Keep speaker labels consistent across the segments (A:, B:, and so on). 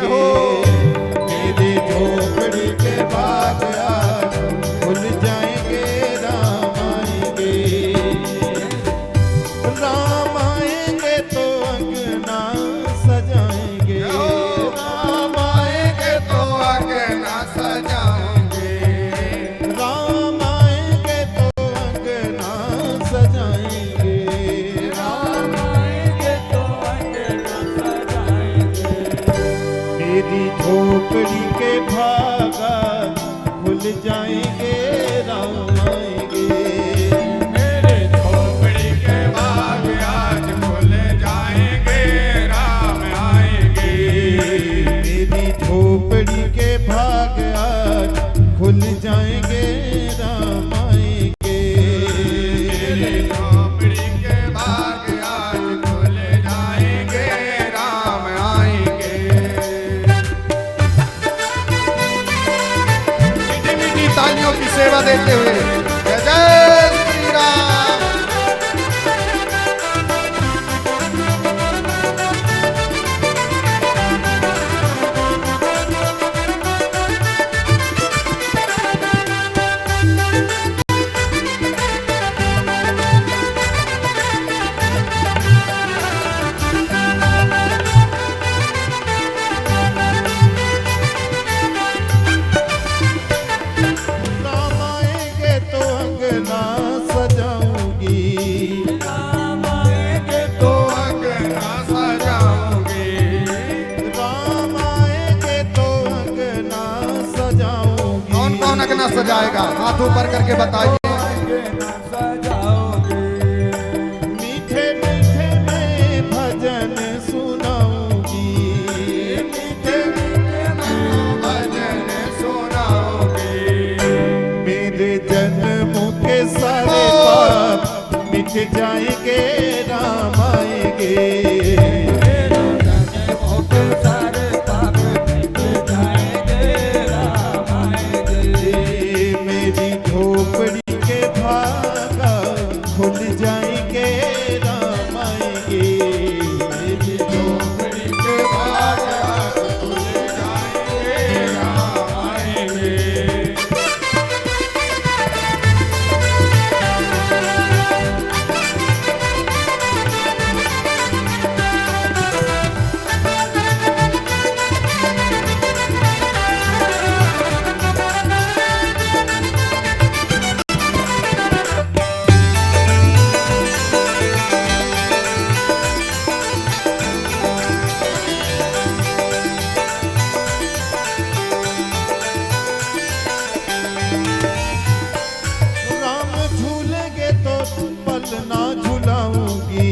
A: हो। मेरी झोपड़ी के भाग आज खुल जाएंगे, राम आएंगे। राम आएंगे तो अंगना सजाएंगे,
B: राम आएंगे तो अंगना सजाएंगे।
A: राम आएंगे तो अंगना सजाएंगे,
B: राम आएंगे तो अंगना सजाएंगे।
A: मेरी झोपड़ी के भागा खुल जाएंगे, राम आएंगे।
B: मेरे झोपड़ी के बाग आज खुल जाएंगे, राम आएंगे।
A: मेरी झोपड़ी के भाग आज खुल जाएंगे, राम आएंगे।
B: मेरे झोपड़ी के बाग आज खुल जाएंगे, राम आएंगे। मीठी मीठी तालियों की सेवा देते हुए जय जय श्री राम।
A: राम आएंगे तो अंगना सजाऊंगी,
B: राम आएंगे तो अंगना सजाऊंगी।
A: राम आएंगे तो अंगना सजाऊंगी।
B: कौन कौन अंगना सजाएगा? हाथ ऊपर करके बताइए। अंगना सजाओगे।
A: मीठे मीठे मैं भजन सुनाऊंगी,
B: मीठे मीठे मैं भजन सुनाओगे।
A: मेरे जन्मों के सारे पाप मिट जाएंगे, राम आएंगे।
B: मेरे जन्मों के सारे पाप मिट जाएंगे, राम आएंगे।
A: मेरी झोपड़ी के भागा खुल जाएंगे, राम आएंगे। मेरी
B: झोपड़ी के बाग आज खुल जाएंगे, राम आएंगे।
A: राम झूलेंगे तो पल ना झुलाऊंगी,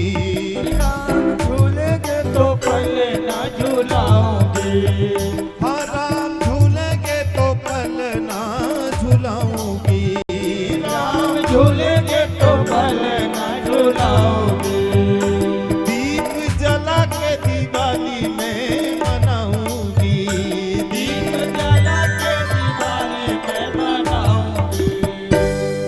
B: राम झूलेंगे तो पहले ना झूलाऊंगी।
A: हाँ राम झूलेंगे तो पल ना झुलाऊंगी।
B: राम झूलेंगे तो पहले ना झूलाऊंगी।
A: दीप जला के दिवाली में मनाऊंगी, दीप
B: जला के दिवाली में मनाऊंगी।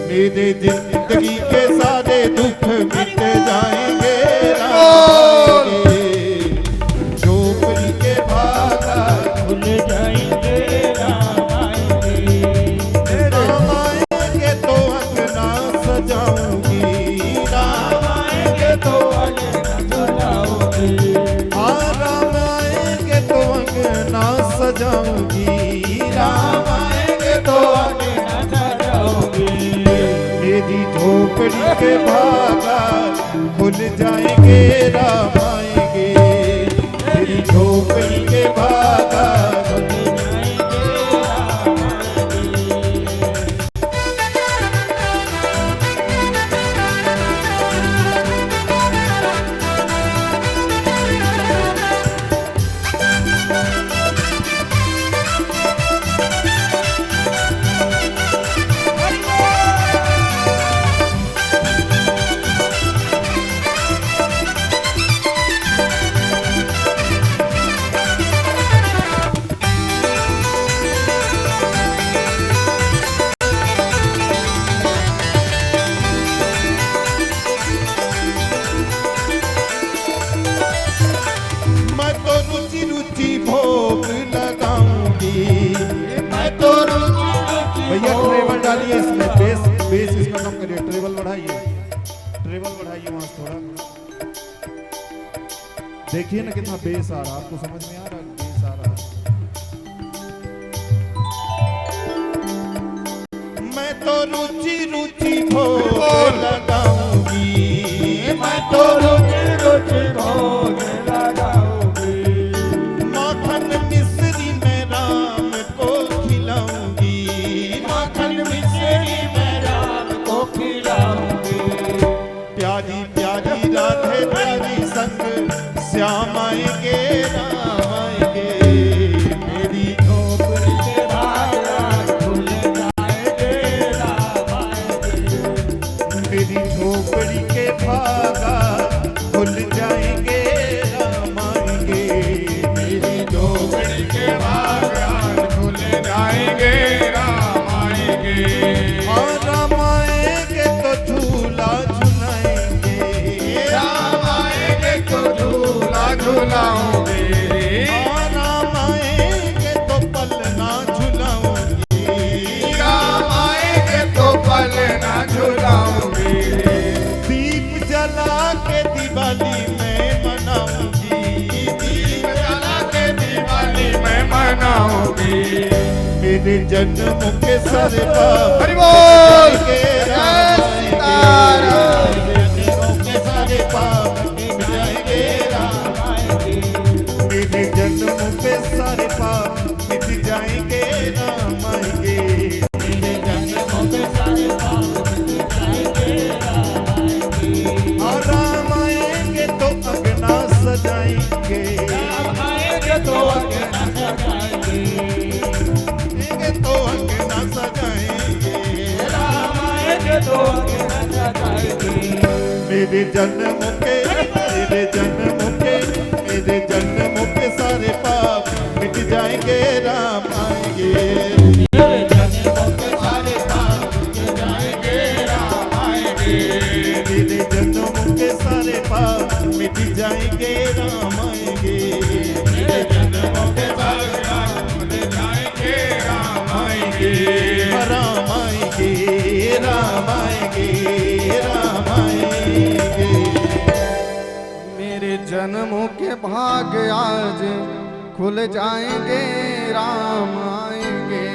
A: मेरे जिंदगी के सारे दुख मिट जाएंगे, राम आएंगे। झोपड़ी के भागा
B: खुल जाएंगे, राम आएंगे।
A: राम आएंगे तो अंगना सजाऊंगी, राम
B: आएंगे तो अंगना झूलाऊंगी।
A: हाँ राम आएंगे तो अंगना सजाऊंगी, राम आएंगे तो
B: अंगना सजाऊंगी।
A: मेरी झोपड़ी के भागा खुल जाएंगे, राम आएंगे। मेरी झोपड़ी के भागा खुल
B: जाएंगे, राम आएंगे।
A: देखिए ना कितना बेस आ रहा, आपको समझ में आ रहा है बेस आ रहा है। मैं तो रुचि रुचि भोग लगाऊंगी, मैं तो रुचि रुचि भोग लगाऊंगी। माखन मिश्री में राम को खिलाऊंगी, माखन मिश्री में राम को खिलाऊंगी। प्यारी प्यारी राधे तेरी संग श्याम आएंगे राम आएंगे। मेरी झोपड़ी के बाजार खुल जाएंगे राम आएंगे। मेरी झोपड़ी के बाजार खुल जाएंगे राम आएंगे। मेरी झोपड़ी के बाजार खुल जाएंगे राम आएंगे। और राम आएंगे तो झूला झुलाएंगे, राम आएंगे तो झूला झुलाओगे। और राम आएंगे तो पलना झुलाओगे, राम आएंगे तो पलना झुलाओगे। दीप जला के दिवाली में मनाऊंगी, दीप जला के दिवाली में मनाऊंगी। मेरे जन्म के सर पर
B: हरि बोल
A: के
B: जय सीताराम।
A: के सारे पाप मिट जाएंगे राम आएंगे। मेरे जन्म पे सारे पाप मिट जाएंगे राम आएंगे। मेरे जन्म पे सारे पाप मिट जाएंगे राम आएंगे। और राम आएंगे तो अगना सजाएंगे, राम आएंगे तो अगना सजाएंगे। आएंगे तो अगना सजाएंगे, राम आएंगे तो अगना सजाएंगे। मेरे जन्म के मेरे जन्म के मेरे जन्म के सारे पाप मिट जाएंगे राम आएंगे। मेरे जन्म के सारे पाप मिट जाएंगे राम आएंगे। मेरे जन्म के सारे पाप मिट जाएंगे राम आएंगे। मेरे जन्म के सारे पाप मिट जाएंगे राम आएंगे। राम आएंगे राम आएंगे राम आएंगे।
B: मेरे जन्मों के भाग्य आज खुल जाएंगे राम आएंगे।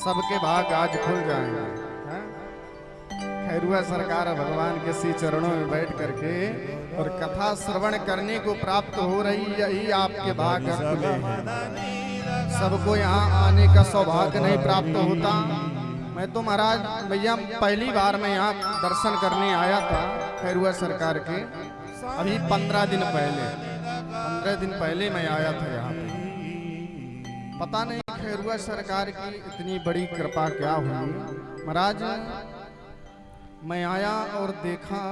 B: सबके भाग्य आज खुल जाएंगे। हैं? खैरुआ सरकार भगवान के श्री चरणों में बैठ करके और कथा श्रवण करने को प्राप्त हो रही, यही आपके भाग्य खुले हैं। सबको यहाँ आने का सौभाग्य नहीं प्राप्त होता। मैं तो महाराज भैया पहली बार मैं यहाँ दर्शन करने आया था खैरुआ सरकार के, अभी 15 दिन पहले मैं आया था यहाँ पे। पता नहीं खैरुआ सरकार की इतनी बड़ी कृपा क्या हुई। महाराज मैं आया और देखा